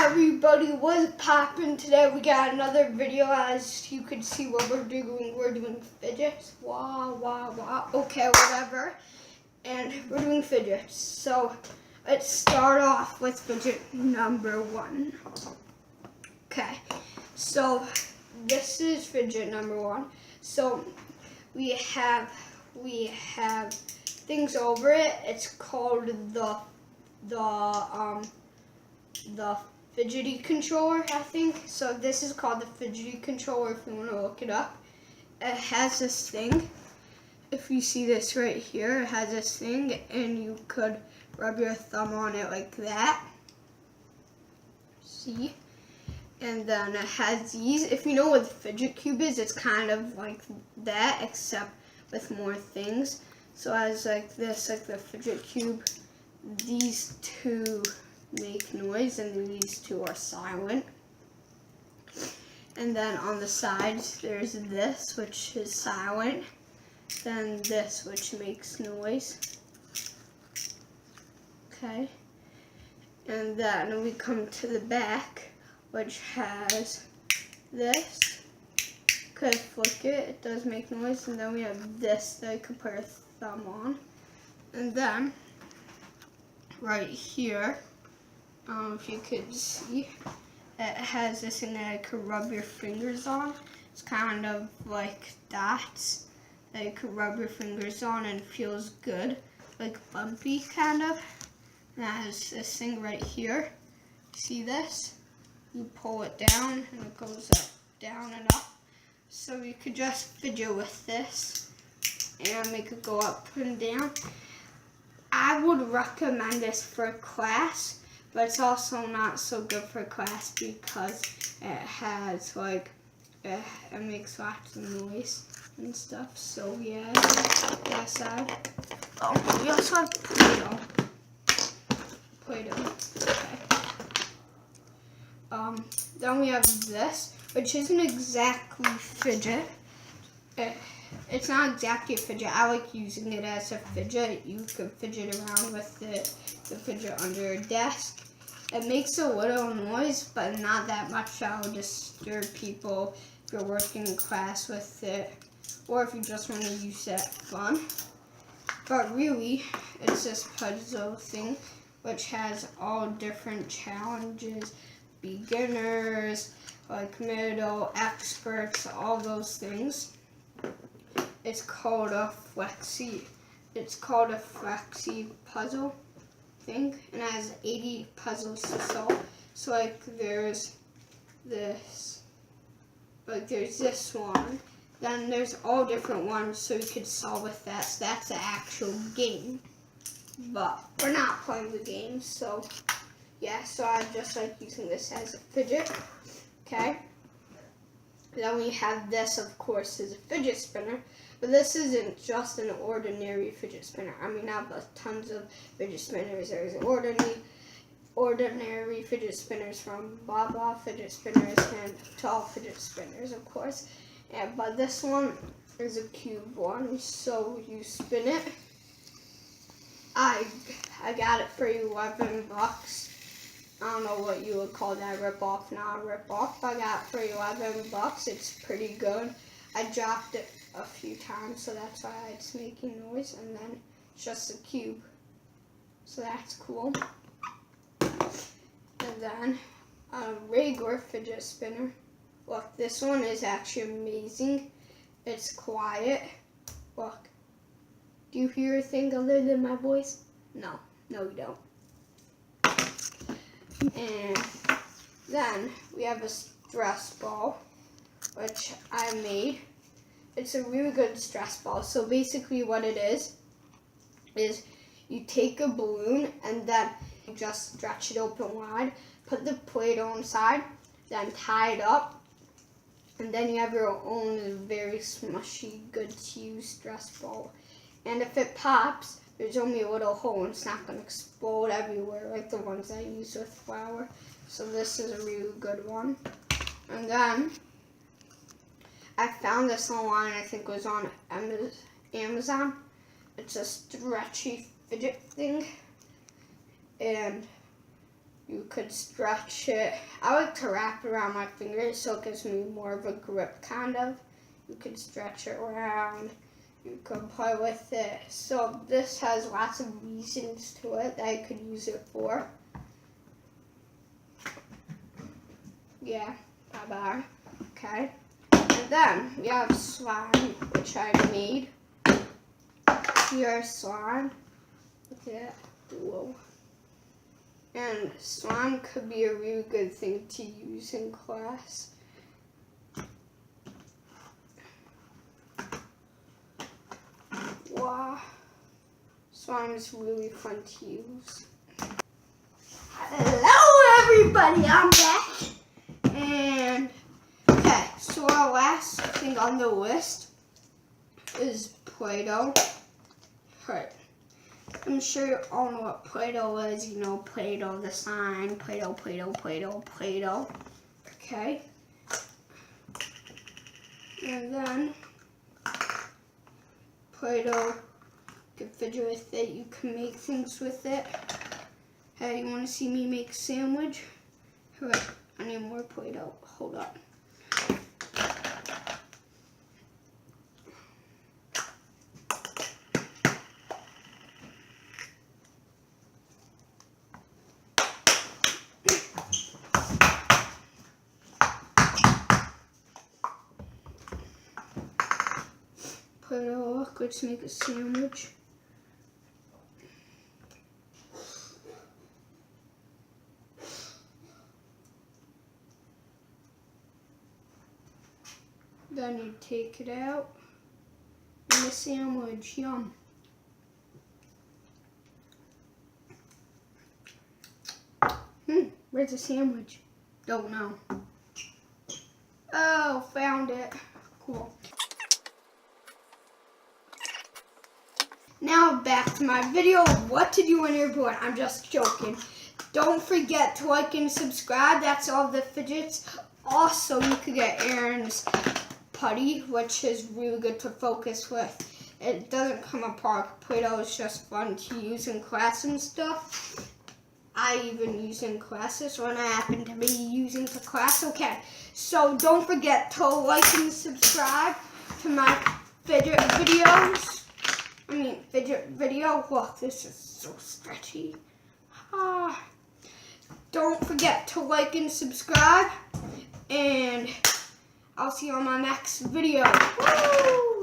Everybody, what's poppin' today? We got another video. As you can see what we're doing. We're doing fidgets. Wow. Okay, whatever. And we're doing fidgets. So let's start off with fidget number 1. Okay, so this is fidget number 1. So we have things over it. It's called the fidgety controller, I think. So this is called the fidgety controller if you want to look it up. It has this thing. If you see this right here, it has this thing and you could rub your thumb on it like that. See? And then it has these. If you know what the fidget cube is, it's kind of like that except with more things. So it has like this, like the fidget cube. These two make noise and these two are silent. And then on the sides there's this, which is silent, then this, which makes noise. Okay, and then we come to the back, which has this. Could flick it, it does make noise. And then we have this that you can put your thumb on. And then right here, if you could see, it has this thing that you could rub your fingers on. It's kind of like dots that you could rub your fingers on and it feels good, like bumpy kind of. And it has this thing right here. See this? You pull it down and it goes up, down and up. So you could just fidget with this and make it go up and down. I would recommend this for class, but it's also not so good for class because it has like, it makes lots of noise and stuff. So yeah, that side. Oh, we also have Play-Doh. Okay. Then we have this, which isn't exactly fidget. It's not exactly a fidget. I like using it as a fidget. You can fidget around with it. You can fidget under your desk. It makes a little noise, but not that much that will disturb people if you're working in class with it, or if you just want to use it for fun. But really, it's this puzzle thing, which has all different challenges, beginners, like middle, experts, all those things. It's called a flexi puzzle thing, and it has 80 puzzles to solve. So like there's this one, then there's all different ones, so you could solve with that. So that's the actual game, but we're not playing the game, so yeah. So I just like using this as a fidget. Okay. Then we have this, of course, is a fidget spinner. But this isn't just an ordinary fidget spinner. I mean, I have tons of fidget spinners. There's ordinary fidget spinners from Baba fidget spinners and tall fidget spinners, of course. Yeah, but this one is a cube one, so you spin it. I got it for $11. I don't know what you would call that, rip-off, not a rip-off. I got it for $11. It's pretty good. I dropped it a few times, so that's why it's making noise, and then it's just a cube. So that's cool. And then a regular fidget spinner. Look, this one is actually amazing. It's quiet. Look. Do you hear a thing other than my voice? No, you don't. And then we have a stress ball, which I made. It's a really good stress ball. So basically what it is you take a balloon and then you just stretch it open wide, put the Play-Doh inside, then tie it up, and then you have your own very smushy, good to use stress ball. And if it pops, there's only a little hole and it's not going to explode everywhere like the ones I use with flour. So this is a really good one. And then I found this online, I think it was on Amazon. It's a stretchy fidget thing. And You could stretch it. I like to wrap it around my fingers so it gives me more of a grip, kind of. You could stretch it around. You could play with it. So this has lots of reasons to it that I could use it for. Yeah, bye-bye. Okay. And then we have slime, which I made. Here's slime. Look at that. Whoa. And slime could be a really good thing to use in class. Wow. Slime is really fun to use. Hello everybody, I'm back. And, okay, so our last thing on the list is Play-Doh. Alright. I'm sure you all know what Play-Doh is. You know, Play-Doh, the sign. Play-Doh, Play-Doh, Play-Doh, Play-Doh. Okay. And then, Play-Doh, you can fidget with it. You can make things with it. Hey, you want to see me make a sandwich? Alright, I need more Play-Doh. Hold up. Play-Doh, let's make a sandwich. Then you take it out and the sandwich, yum. Where's the sandwich? Don't know. Oh, found it. Cool. Now back to my video of what to do when you're bored. I'm just joking. Don't forget to like and subscribe. That's all the fidgets. Also, you could get Aaron's putty, which is really good to focus with. It doesn't come apart. Play-Doh is just fun to use in class and stuff. I even use in classes when I happen to be using for class. Okay, so don't forget to like and subscribe to my fidget videos. Fidget video. Look, this is so stretchy. Don't forget to like and subscribe, and I'll see you on my next video. Woo!